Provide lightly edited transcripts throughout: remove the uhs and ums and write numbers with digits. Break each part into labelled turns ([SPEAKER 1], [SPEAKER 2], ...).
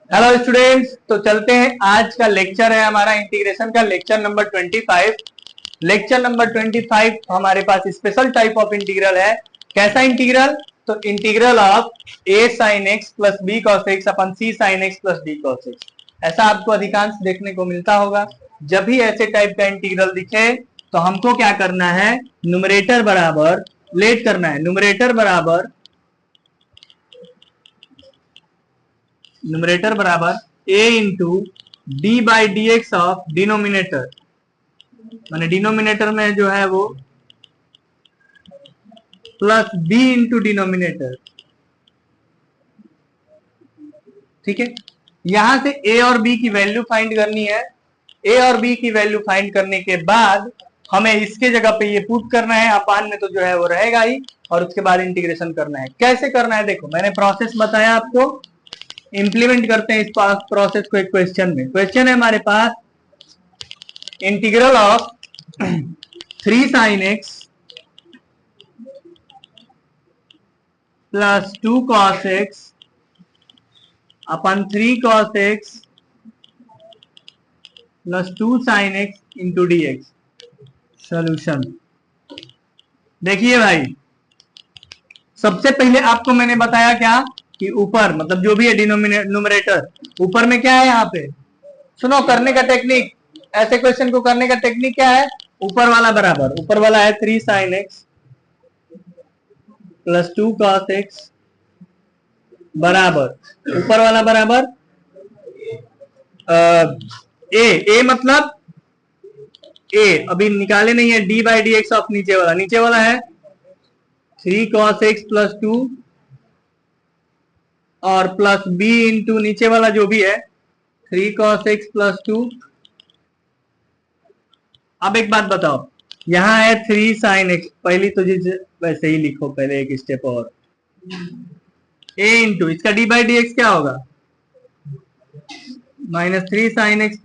[SPEAKER 1] Hello students, तो चलते हैं। आज का लेक्चर है हमारा इंटीग्रेशन का लेक्चर नंबर 25। लेक्चर नंबर 25 हमारे पास स्पेशल टाइप ऑफ इंटीग्रल है। कैसा इंटीग्रल? तो integral of a sin x plus b cos x upon c sin x plus d cos x। ऐसा आपको अधिकांश देखने को मिलता होगा। जब भी ऐसे टाइप का इंटीग्रल दिखे तो हमको क्या करना है, न्यूमरेटर बराबर लेट करना है। न्यूमरेटर बराबर a into D by D x of denominator, माने डिनोमिनेटर में जो है वो प्लस b इंटू डिनोमिनेटर। ठीक है, यहां से a और b की वैल्यू फाइंड करनी है। a और b की वैल्यू फाइंड करने के बाद हमें इसके जगह पे ये पुट करना है, अपान में तो जो है वो रहेगा ही, और उसके बाद इंटीग्रेशन करना है। कैसे करना है देखो, मैंने प्रोसेस बताया आपको। इंप्लीमेंट करते हैं इस प्रोसेस को एक क्वेश्चन में। क्वेश्चन है हमारे पास integral of 3 sin x plus 2 cos x अपन 3 cos x plus 2 sin x into d x. Solution देखिए भाई, सबसे पहले आपको मैंने बताया क्या कि ऊपर मतलब जो भी है न्यूमरेटर, ऊपर में क्या है यहाँ पे, सुनो करने का टेक्निक। ऐसे क्वेश्चन को करने का टेक्निक क्या है, ऊपर वाला बराबर, ऊपर वाला है 3 sin x plus 2 cos x बराबर, ऊपर वाला बराबर ए मतलब ए अभी निकाले नहीं है, D by D x of नीचे वाला है 3 cos x प्लस 2 और प्लस b इंटू नीचे वाला जो भी है 3 cos x प्लस 2। अब एक बात बताओ, यहां है 3 sin x, पहली तो वैसे ही लिखो, पहले एक स्टेप और, a इंटू इसका डी बाई डी एक्स क्या होगा, minus 3 sin x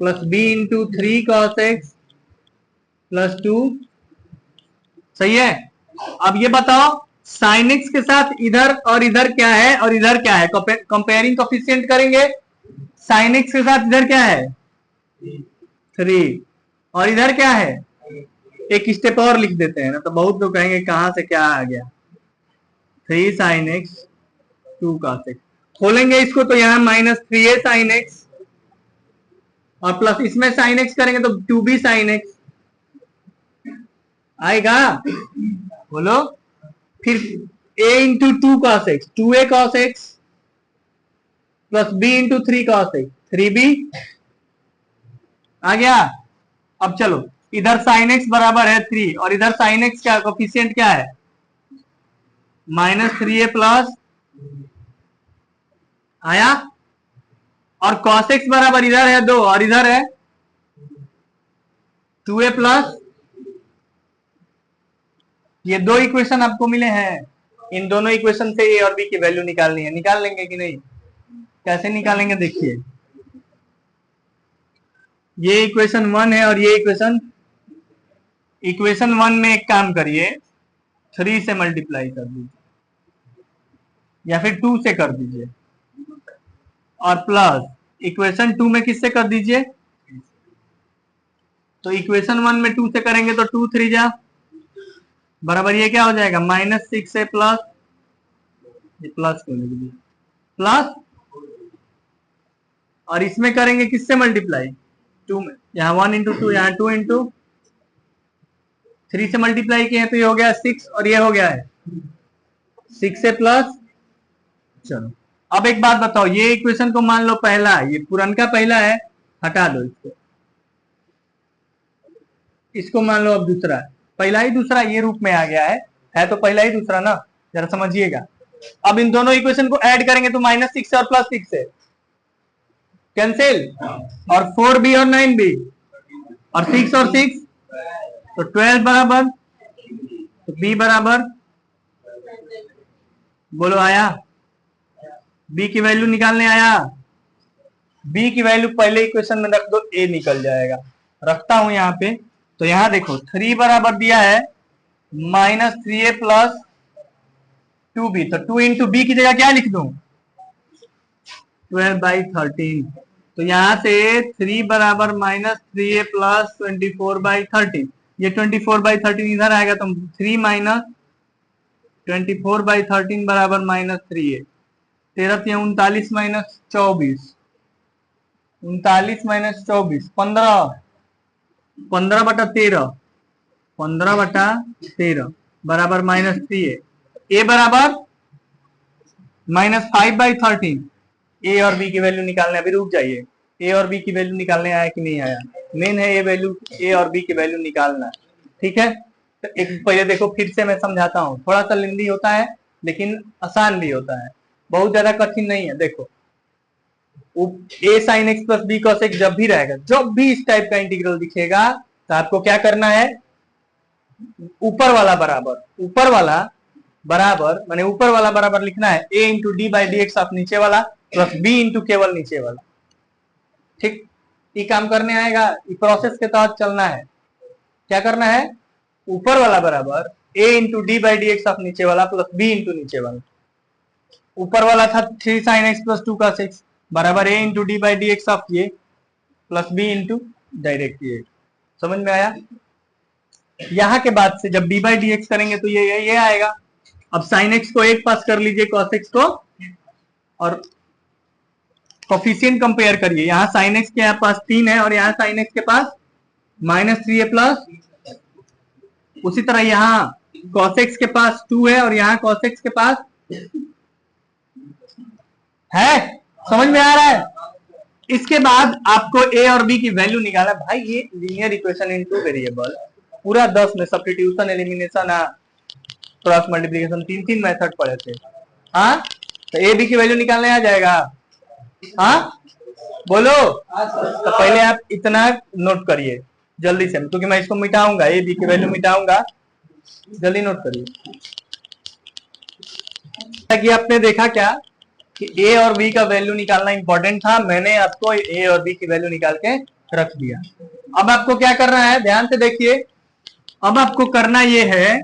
[SPEAKER 1] plus b into 3 cos x plus 2। सही है। अब ये बताओ sin x के साथ इधर और इधर क्या है और इधर क्या है, कंपेयरिंग कोफिशिएंट करेंगे। sin x के साथ इधर क्या है 3 और इधर क्या है, एक स्टेप और लिख देते हैं ना, तो बहुत लोग कहेंगे कहां से क्या आ गया। 3 sin x 2 cos x, खोलेंगे इसको तो यहाँ माइनस 3a sin x और प्लस इसमें sin x करेंगे तो 2b sin x आएगा, बोलो। फिर a into 2 cos x 2a cos x plus b into 3 cos x 3b आ गया। अब चलो इधर sin x बराबर है 3 और इधर sin x क्या कोफिशिएंट क्या है, माइनस 3a प्लस आया, और cos x बराबर इधर है 2 और इधर है 2a प्लस। ये दो इक्वेशन आपको मिले हैं, इन दोनों इक्वेशन से a और b की वैल्यू निकालनी है। निकाल लेंगे कि नहीं? कैसे निकालेंगे देखिए, ये इक्वेशन 1 है और ये इक्वेशन 1 में एक काम करिए, 3 से मल्टीप्लाई कर दीजिए या फिर 2 से कर दीजिए, और प्लस इक्वेशन 2 में किससे कर दीजिए, तो इक्वेशन 1 में 2 से करेंगे तो 2 3 जा बराबर, ये क्या हो जाएगा माइनस 6 से प्लस, ये प्लस को लिख दिया प्लस, और इसमें करेंगे किससे मल्टीप्लाई 2 में, यहाँ 1 इंटू 2 यहाँ 2 इंटू 3 से मल्टीप्लाई किए तो ये हो गया 6 और ये हो गया है 6 से प्लस। चलो अब एक बात बताओ, ये इक्वेशन को मान लो पहला है, ये पुरनका पहला है, हटा दो इसको मान लो अब दूसरा है। पहला ही दूसरा ये रूप में आ गया है तो पहला ही दूसरा ना, जरा समझिएगा। अब इन दोनों इक्वेशन को ऐड करेंगे तो माइनस 6 और प्लस 6 से कैंसिल, और 4b और 9b और 6 और 6 तो 12 बराबर, तो b बराबर, बोलो आया, b की वैल्यू निकालने आया। b की वैल्यू पहले इक्वेशन में रख दो, a निकल जाएगा। रखता हूं यहाँ पे, तो यहाँ देखो 3 बराबर दिया है माइनस 3a प्लस 2b, तो 2 इंटू बी की जगह क्या लिख दूं 12/13। तो यहाँ से 3 बराबर -3a प्लस 24/13। ये 24/13 इधर आएगा तो 3 माइनस 24/13 बराबर -3a। 13 39 माइनस 24, 39 माइनस 24 15, 15/13, 15/13 बराबर -3a। a बराबर -5/13। ए और बी की वैल्यू निकालने, अभी रुक जाइए, ए और बी की वैल्यू निकालने आया कि नहीं आया? मेन है ए और बी की वैल्यू निकालना। ठीक है, तो एक पहले देखो, फिर से मैं समझाता हूँ। थोड़ा सा लेंदी होता है लेकिन आसान भी होता है, बहुत ज्यादा कठिन नहीं है। देखो, a sine x plus b cos x जब भी रहेगा, जब भी इस टाइप का इंटीग्रल दिखेगा तो आपको क्या करना है? ऊपर वाला बराबर, ऊपर वाला बराबर माने ऊपर वाला बराबर लिखना है a into D by D x of नीचे वाला प्लस b इंटू केवल नीचे वाला। ठीक, ये काम करने आएगा, ये प्रोसेस के तहत चलना है। क्या करना है? ऊपर वाला बराबर a into D by D x of नीचे वाला प्लस b इंटू नीचे वाला। ऊपर वाला था 3 sign x plus 2 cos x बराबर a into D by D x of ये प्लस b इंटू डायरेक्ट ये। समझ में आया? यहां के बाद से जब डी बाई डी एक्स करेंगे तो ये आएगा। अब साइन एक्स को एक पास कर लीजिए, कॉस एक्स को, और कोफिशिएंट कंपेयर करिए। यहाँ साइन एक्स के पास 3 है और यहाँ साइन एक्स के पास -3a प्लस। उसी तरह यहाँ कॉस एक्स के पास 2 है और यहाँ कॉस एक्स के पास है। समझ में आ रहा है? इसके बाद आपको ए और बी की वैल्यू निकाला। भाई ये लीनियर इक्वेशन इन 2 वेरिएबल पूरा 10 में substitution, elimination, cross multiplication, 3 method पढ़े थे। हाँ, तो ए बी की वैल्यू निकालने आ जाएगा। हाँ बोलो। तो पहले आप इतना नोट करिए जल्दी से, क्योंकि मैं इसको मिटाऊंगा, ए बी की वैल्यू मिटाऊंगा। जल्दी नोट करिए कि आपने देखा क्या कि ए और बी का वैल्यू निकालना इंपॉर्टेंट था। मैंने आपको ए और बी की वैल्यू निकाल के रख दिया। अब आपको क्या करना है, ध्यान से देखिए। अब आपको करना ये है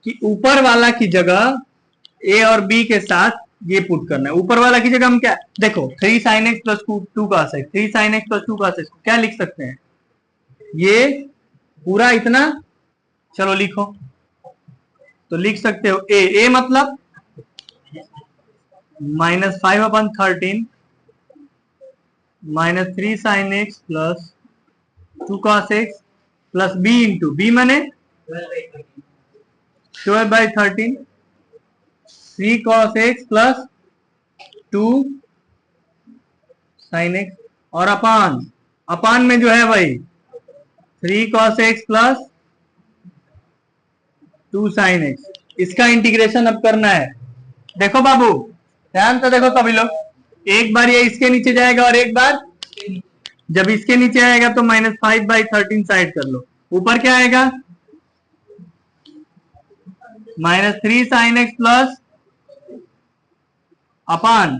[SPEAKER 1] कि ऊपर वाला की जगह ए और बी के साथ ये पुट करना है। ऊपर वाला की जगह हम क्या, देखो 3 sin x plus 2 cos x, 3 sin x plus 2 cos x क्या लिख सकते हैं? ये पूरा इतना, चलो लिखो। तो लिख सकते हो ए मतलब -5/13 -3 sin x plus 2 cos x plus b into b मैंने 12/13 3 cos x plus 2 sin x और अपान में जो है वही 3 cos x plus 2 sin x। इसका इंटीग्रेशन अब करना है। देखो बाबू, ध्यान से देखो सभी लोग, एक बार ये इसके नीचे जाएगा और एक बार जब इसके नीचे आएगा तो -5/13 साइड कर लो। ऊपर क्या आएगा? -3 sin x प्लस अपान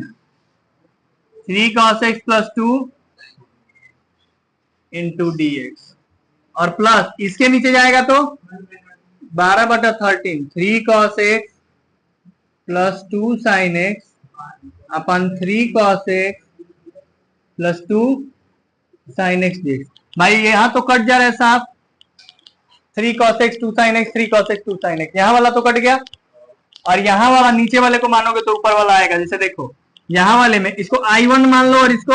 [SPEAKER 1] 3 cos x plus 2 into dx, और प्लस इसके नीचे जाएगा तो 12/13 3 cos x plus 2 sin x अपन 3 cos x plus 2 sin x dx। भाई यहां तो कट जा रहा है साहब, 3 cos x 2 sin x 3 cos x 2 sin x, यहां वाला तो कट गया। और यहां वाला नीचे वाले को मानोगे तो ऊपर वाला आएगा। जैसे देखो यहां वाले में इसको I1 मान लो और इसको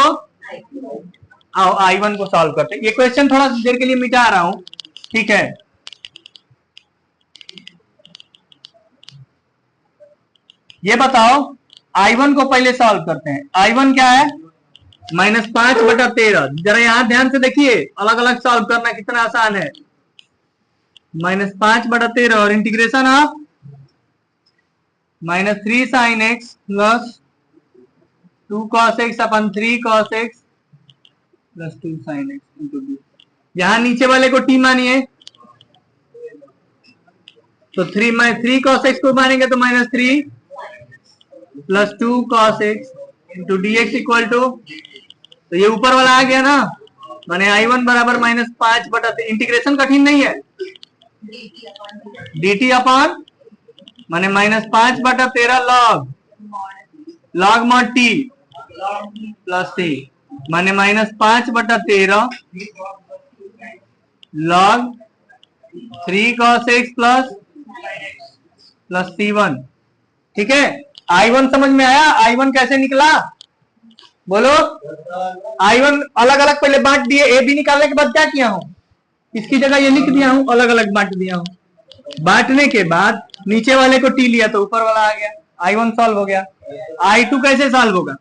[SPEAKER 1] आओ I1 को सॉल्व करते हैं। ये क्वेश्चन थोड़ा देर के लिए मिटा रहा हूं, ठीक है। ये बताओ I1 को पहले सॉल्व करते हैं। I1 क्या है? -5/13। जरा यहां ध्यान से देखिए, अलग अलग सॉल्व करना कितना आसान है। -5/13 और integration of -3 sin x plus 2 cos x अपन 3 cos x plus 2 sin x into d। यहां नीचे वाले को t मानिए तो 3 cos x को मानेंगे तो -3 plus 2 cos x into dx equal to, तो ये ऊपर वाला आ गया ना, माने I1 बराबर -5/13। इंटीग्रेशन कठिन नहीं है, dt अपॉन माने -5/13 log mod t प्लस 3 माने -5/13 log 3 cos x plus C1। ठीक है, I1 समझ में आया? I1 कैसे निकला बोलो? I1 अलग अलग पहले बांट दिए, ए बी निकालने के बाद क्या किया हूं, इसकी जगह ये लिख दिया हूं, अलग अलग बांट दिया हूं। बांटने के बाद नीचे वाले को टी लिया तो ऊपर वाला आ गया, I1 सॉल्व हो गया। I2 कैसे सॉल्व होगा?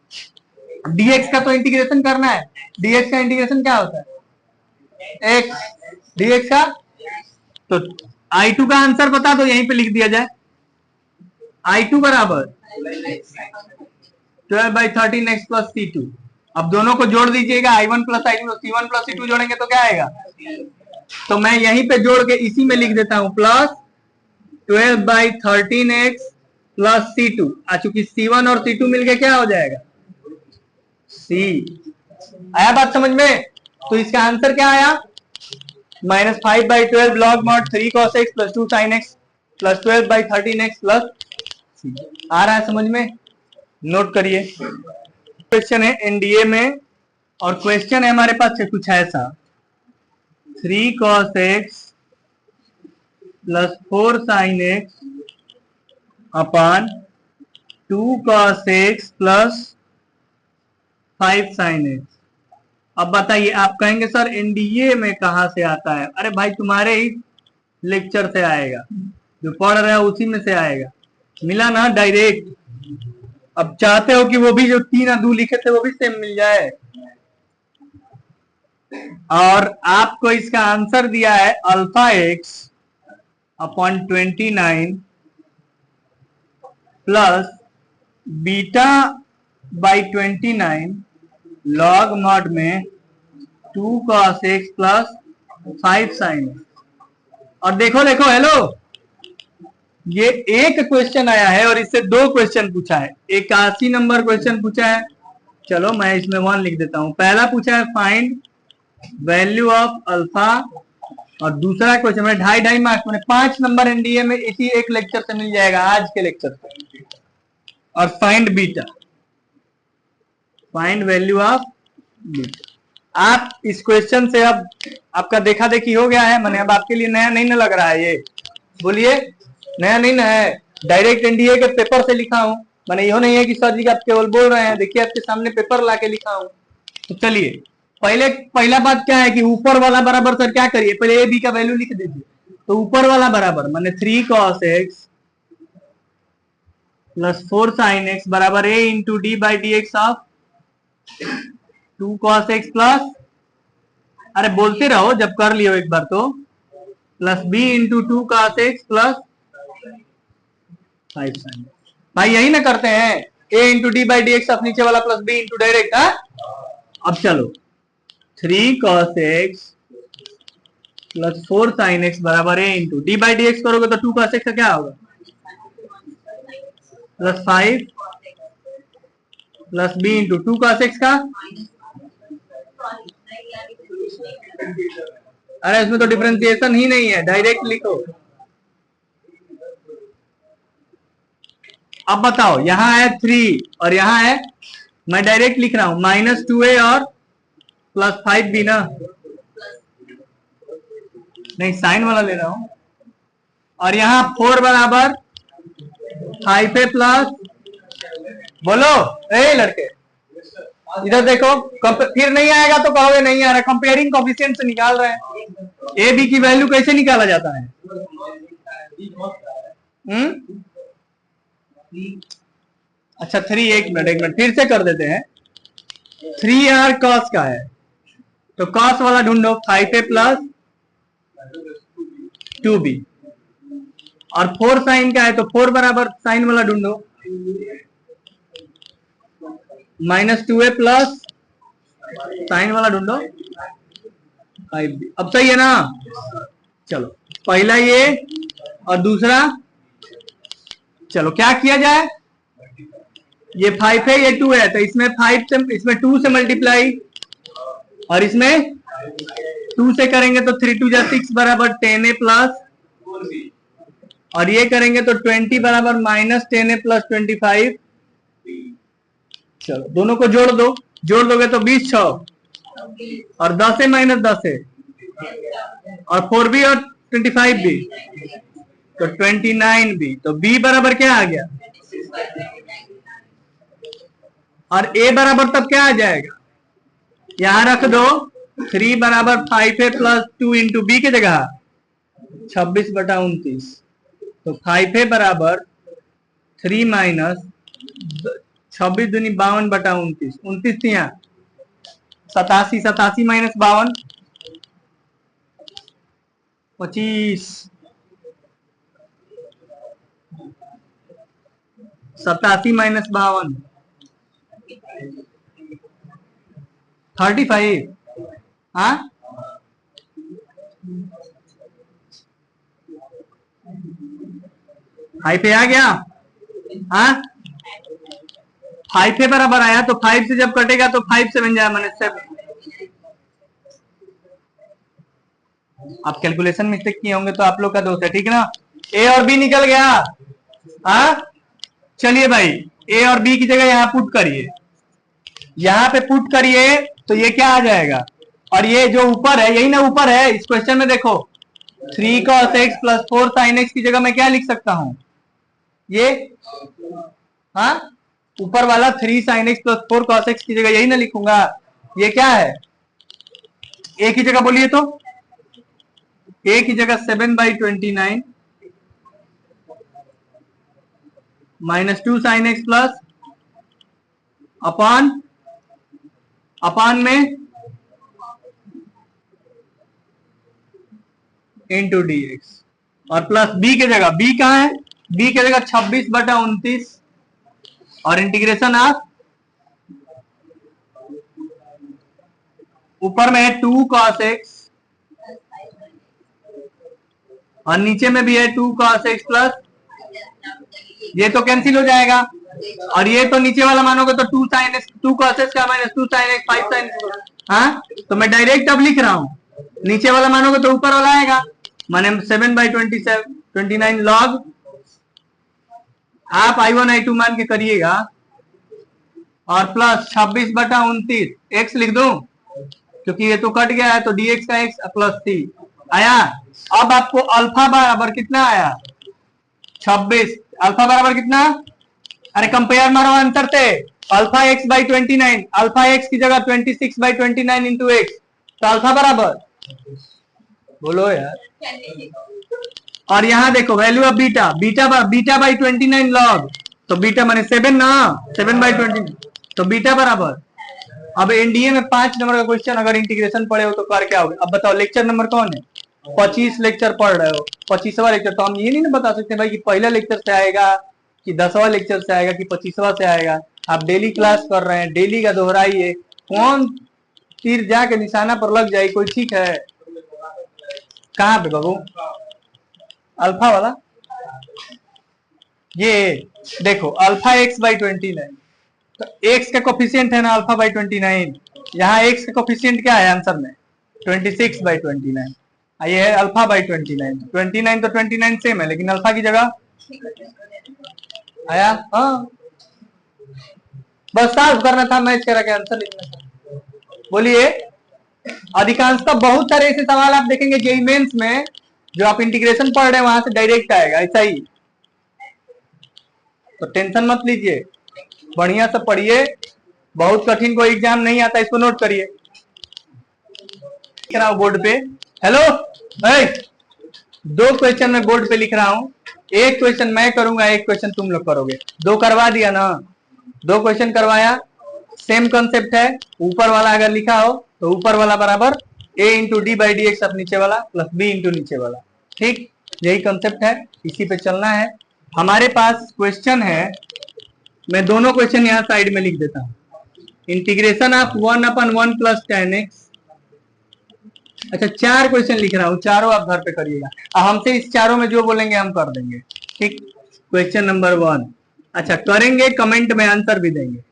[SPEAKER 1] dx का तो इंटीग्रेशन करना है, dx का इंटीग्रेशन क्या होता है? x dx का। तो I2 का आंसर बता दो, यहीं पे लिख दिया जाए। I2 बराबर 12/13x प्लस C2। अब दोनों को जोड़ दीजिएगा, I1 plus I2, C1 plus C2 जोड़ेंगे तो क्या आएगा? तो मैं यहीं पे जोड़ के इसी में लिख देता हूं, प्लस 12/13x प्लस C2। चूंकि C1 और C2 मिलके क्या हो जाएगा? C। आया बात समझ में? तो इसका आंसर क्या आया? -5/12 log mod 3 cos x plus 2 sin x plus 12/13x plus C। आ रहा है समझ में? नोट करिए। क्वेश्चन है एनडीए में, और क्वेश्चन है हमारे पास कुछ ऐसा, 3 cos x plus 4 sin x अपान 2 cos x plus 5 sin x। अब बताइए, आप कहेंगे सर एनडीए में कहां से आता है? अरे भाई तुम्हारे ही लेक्चर से आएगा, जो पढ़ रहे हो उसी में से आएगा, मिला ना डायरेक्ट। अब चाहते हो कि वो भी जो 3 और 2 लिखे थे वो भी सेम मिल जाए, और आपको इसका आंसर दिया है alpha x upon 29 plus beta by 29 log mod में 2 cos x plus 5 sin x। और देखो देखो, हेलो, ये एक क्वेश्चन आया है और इससे 2 क्वेश्चन पूछा है, 81 नंबर क्वेश्चन पूछा है। चलो मैं इसमें 1 लिख देता हूं। पहला पूछा है फाइंड वैल्यू ऑफ अल्फा, और दूसरा क्वेश्चन में 2.5 मार्क्स में 5 नंबर एनडीए में इसी एक लेक्चर से मिल जाएगा, आज के लेक्चर से। और find beta, find value of beta. आप इस क्वेश्चन से अब आपका देखा देखी हो गया है, मैंने अब आपके लिए नया नहीं ना लग रहा है ये? बोलिए, नया नहीं ना है? डायरेक्ट एनडीए के पेपर से लिखा हूं, मैंने यो नहीं है कि सर जी का आप केवल बोल रहे हैं, देखिए आपके सामने पेपर ला के लिखा हूं। तो चलिए, पहला बात क्या है कि ऊपर वाला बराबर सर क्या करिए, पहले ए बी का वैल्यू लिख दीजिए। तो ऊपर वाला बराबर माने 3 cos x plus 4 sin x बराबर a into D by D x of 2 cos x plus, अरे बोलते रहो जब कर लियो एक बार तो, plus b into 2 cos x plus 5 sin x। भाई यही ना करते हैं, a into D by D x of नीचे वाला प्लस b इंटू डायरेक्ट। अब चलो 3 cos x plus 4 sin x बराबर a into D by D x करोगे तो 2 cos x का क्या होगा? Plus 5 plus b into 2 cos x का, अरे इसमें तो डिफरेंशिएशन ही नहीं है, डायरेक्ट लिखो। अब बताओ, यहां है 3 और यहां है, मैं डायरेक्ट लिख रहा हूं -2a और प्लस 5b ना, नहीं साइन वाला ले रहा हूं। और यहां 4 बराबर 5a प्लस, बोलो ए लड़के इधर देखो, फिर नहीं आएगा तो कहोगे नहीं आ रहा, कंपेयरिंग कोएफिशिएंट से निकाल रहे हैं। ए बी की वैल्यू कैसे निकाला जाता है? अच्छा 3, एक मिनट फिर से कर देते हैं। 3r cos का है तो cos वाला ढूंढो, 5a प्लस 2b, और 4 sin का है तो 4 बराबर sin वाला ढूंढो, -2a प्लस sin वाला ढूंढो 5b। अब सही है ना? चलो पहला ये और दूसरा, चलो क्या किया जाए, ये 5 है ये 2 है, तो इसमें 5 से, इसमें 2 से मल्टीप्लाई, और इसमें 2 से करेंगे तो 3 2 जा 6 बराबर 10a प्लस, और ये करेंगे तो 20 बराबर -10a प्लस 25 चलो दोनों को जोड़ दो, जोड़ दोगे तो 20 6 और 10 माइनस 10 है और 4b और 25 भी तो 29 भी। तो b बराबर क्या आ गया और a बराबर तब क्या आ जाएगा, यहां रख दो 3 बराबर 5a प्लस 2 इंटू बी की जगह 26/29। तो 5a बराबर 3 माइनस 26 दूनी 52/29, 29 थी यहाँ 87, 87 माइनस 52 25, 87 माइनस 52 35। हाँ 5 पे आ गया। हाँ 5 पे बराबर आया तो 5 से जब कटेगा तो 5 से बन जाए माइनस 7। आप कैलकुलेशन मिस्टेक किए होंगे तो आप लोग का दोस्त है, ठीक है ना। ए और बी निकल गया। हाँ चलिए भाई ए और बी की जगह यहाँ पुट करिए, यहाँ पे पुट करिए तो ये क्या आ जाएगा, और ये जो ऊपर है यही ना ऊपर है इस क्वेश्चन में देखो 3 cos x plus 4 sin x की जगह मैं क्या लिख सकता हूं ये, हाँ ऊपर वाला 3 sin x plus 4 cos x की जगह यही ना लिखूंगा। ये क्या है a की जगह बोलिए तो a की जगह 7/29 minus 2 sin x plus upon में इंटू डी एक्स और प्लस बी की जगह, बी कहाँ है, बी की जगह 26/29 और इंटीग्रेशन ऑफ ऊपर में है 2 cos x और नीचे में भी है 2 cos x प्लस, ये तो कैंसिल हो जाएगा और ये तो नीचे वाला मानोगे तो 2 sin x 2 cos x का minus 2 sin x 5 sin x। हाँ तो मैं डायरेक्ट अब लिख रहा हूं, नीचे वाला मानोगे तो ऊपर वाला आएगा माने 7/29 लॉग आप i1 i2 मान के करिएगा और प्लस 26/29 x लिख दूं क्योंकि ये तो कट गया है तो dx का x प्लस c आया। अब आपको अल्फा बराबर कितना आया 26, अल्फा बराबर कितना, अरे कंपेयर मारो आंसर से, अल्फा x/29 अल्फा x की जगह 26/29 इंटू एक्स तो अल्फा बराबर बोलो यार, और यहाँ देखो वैल्यू ऑफ बीटा, बीटा/29 लॉग तो बीटा माने 7 ना 7/29 तो बीटा बराबर। अब एनडीए में 5 नंबर का क्वेश्चन अगर इंटीग्रेशन पढ़े हो तो कर क्या होगा। अब बताओ लेक्चर नंबर कौन है, 25 लेक्चर पढ़ रहे हो, 25वां लेक्चर। तो हम ये नहीं ना बता सकते भाई कि पहला लेक्चर से आएगा कि 10वां लेक्चर से आएगा कि 25वां से आएगा। आप डेली क्लास कर रहे हैं, डेली का दोहराइए, कौन तीर जाके निशाना पर लग जाए कोई ठीक है। कहाँ पे बाबू अल्फा वाला, ये देखो अल्फा x/29 तो x का कोफिशिएंट है ना अल्फा/29, यहाँ x का कोफिशिएंट क्या है आंसर में 26/29, ये है अल्फा/29, 29 तो 29 सेम है लेकिन अल्फा की जगह आया। हाँ बस सॉल्व करना था, मैच करा के आंसर लिखना था। बोलिए अधिकांशतः बहुत सारे ऐसे सवाल आप देखेंगे जेईई मेंस में जो आप इंटीग्रेशन पढ़ रहे हैं वहां से डायरेक्ट आएगा ऐसा ही, तो टेंशन मत लीजिए, बढ़िया से पढ़िए, बहुत कठिन कोई एग्जाम नहीं आता, इसको नोट करिए। लिख रहा हूं बोर्ड पे, हेलो 2 क्वेश्चन मैं बोर्ड पे लिख रहा हूं, एक क्वेश्चन मैं करूंगा एक क्वेश्चन तुम लोग करोगे, 2 करवा दिया ना, 2 क्वेश्चन करवाया, सेम कंसेप्ट है, ऊपर वाला अगर लिखा हो तो ऊपर वाला बराबर a into D by D x अब नीचे वाला प्लस b इंटू नीचे वाला, ठीक यही कंसेप्ट है, इसी पे चलना है। हमारे पास क्वेश्चन है, मैं दोनों क्वेश्चन यहाँ साइड में लिख देता हूँ, integration of 1/1 plus tan x, अच्छा 4 क्वेश्चन लिख रहा हूँ, चारों आप घर पे करिएगा, हमसे इस चारों में जो बोलेंगे हम कर देंगे, ठीक। क्वेश्चन नंबर 1, अच्छा करेंगे कमेंट में आंसर भी देंगे।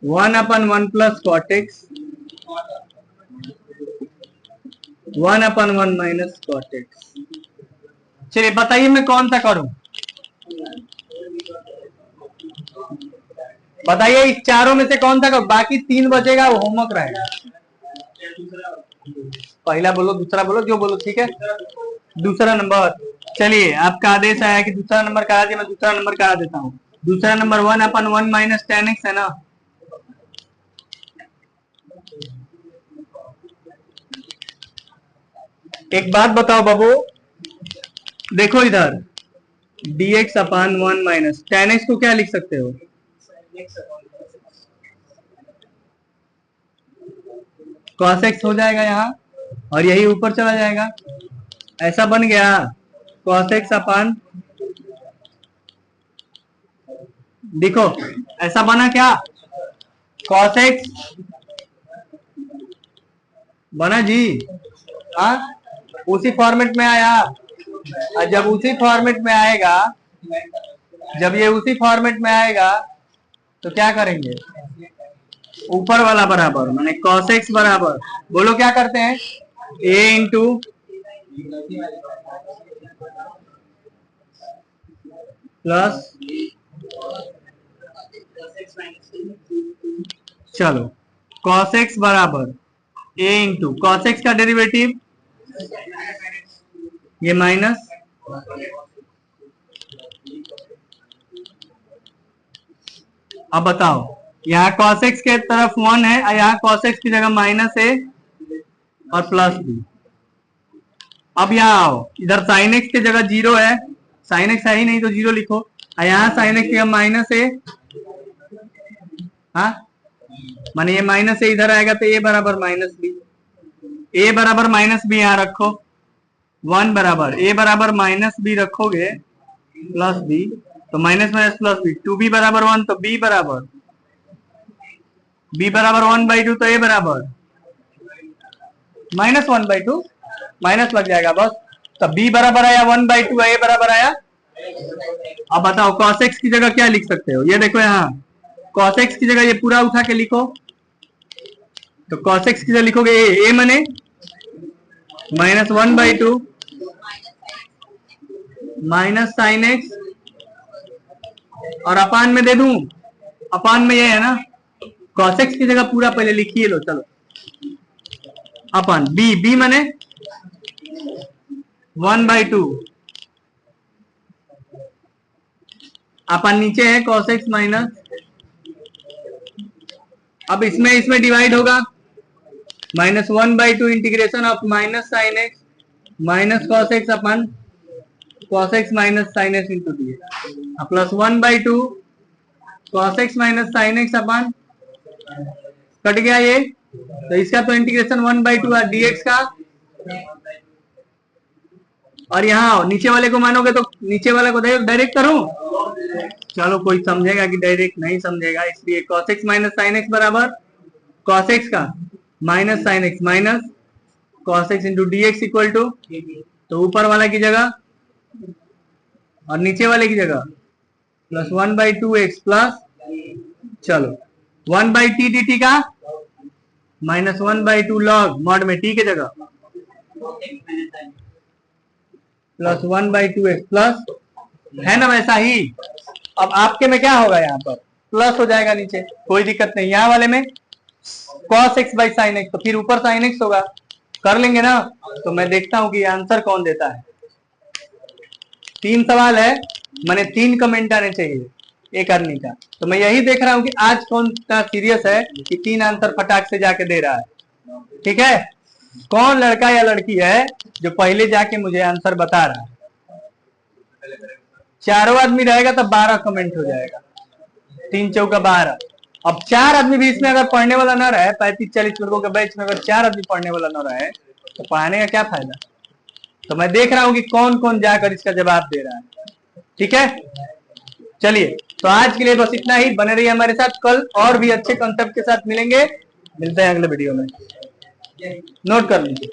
[SPEAKER 1] 1/1 plus cot x 1/1 minus cot x, चलिए बताइए मैं कौन सा करूं, बताइए इस चारों में से कौन सा, बाकी 3 बचेगा वो होमवर्क रहेगा। पहला बोलो, दूसरा बोलो, जो बोलो, ठीक है। दूसरा नंबर, चलिए आपका आदेश आया कि दूसरा नंबर करा दिया, मैं दूसरा नंबर करा देता हूँ। दूसरा नंबर 1/1 माइनस tan x है ना। एक बात बताओ बाबू, देखो इधर dx/1 माइनस tan x को क्या लिख सकते हो, cos x हो जाएगा यहाँ, और यही ऊपर चला जाएगा, ऐसा बन गया cos x/, देखो ऐसा बना क्या, cos x बना जी, हाँ उसी फॉर्मेट में आया। और जब उसी फॉर्मेट में आएगा, जब ये उसी फॉर्मेट में आएगा तो क्या करेंगे, ऊपर वाला बराबर माने cos x बराबर, बोलो क्या करते हैं, a इंटू प्लस, चलो cos x बराबर a इंटू cos x का डेरिवेटिव ये माइनस, अब बताओ यहाँ cos x के तरफ 1 है और यहाँ cos x की जगह माइनस है और प्लस भी। अब यहाँ आओ, इधर sin x की जगह 0 है, sin x है ही नहीं तो 0 लिखो, और यहाँ sin x की जगह माइनस है, हाँ माने ये माइनस है, इधर आएगा तो a बराबर माइनस बी, a बराबर माइनस बी यहाँ रखो, 1 बराबर a बराबर माइनस बी रखोगे प्लस बी, तो minus minus plus b, 2b बराबर 1 तो b बराबर 1/2 तो a बराबर -1/2, माइनस लग जाएगा बस, तो b बराबर आया 1/2, a बराबर आया। अब बताओ cos x की जगह क्या लिख सकते हो, ये देखो यहाँ cos x की जगह ये पूरा उठा के लिखो, तो cos x की जगह लिखोगे a मने -1/2 माइनस sin x, और अपान में दे दूं, अपान में ये है ना, cos x की जगह पूरा पहले लिखिए लो, चलो अपान b मने 1/2, अपान नीचे है cos x माइनस, अब इसमें डिवाइड होगा, -1/2 integration of minus sin x minus cos x upon cos x minus sin x into D plus 1/2 cos x minus sin x upon cut गया ये, तो इसका तो इंटीग्रेशन 1/2 है dx का, और यहाँ नीचे वाले को मानोगे तो नीचे वाले को डायरेक्ट करूं, चलो कोई समझेगा कि डायरेक्ट नहीं समझेगा, इसलिए cos x minus sin x बराबर cos x का minus sin x minus cos x into d x equal to, तो ऊपर वाला की जगह और नीचे वाले की जगह प्लस 1/2 x प्लस, चलो 1/t dt का -1/2 log मॉड में t के जगह प्लस 1/2 x प्लस, है ना वैसा ही। अब आपके में क्या होगा, यहाँ पर प्लस हो जाएगा नीचे, कोई दिक्कत नहीं, यहाँ वाले में cos x by sin x, तो फिर ऊपर sin x होगा, कर लेंगे ना। तो मैं देखता हूँ कि आंसर कौन देता है, 3 सवाल है, मैंने 3 कमेंट आने चाहिए एक आदमी का, तो मैं यही देख रहा हूँ कि आज कौन सा सीरियस है कि 3 आंसर फटाक से जाके दे रहा है, ठीक है। कौन लड़का या लड़की है जो पहले जाके मुझे आंसर बता रहा है, चारों आदमी रहेगा तो 12 कमेंट हो जाएगा, 3 चौका 12। अब 4 आदमी भी इसमें अगर पढ़ने वाला ना रहे, 35-40 लोगों के बैच में अगर 4 आदमी पढ़ने वाला ना रहे तो पढ़ाने का क्या फायदा। तो मैं देख रहा हूं कि कौन कौन जाकर इसका जवाब दे रहा है, ठीक है। चलिए तो आज के लिए बस इतना ही, बने रहिए हमारे साथ, कल और भी अच्छे कॉन्सेप्ट के साथ मिलेंगे, मिलते हैं अगले वीडियो में, नोट कर लीजिए।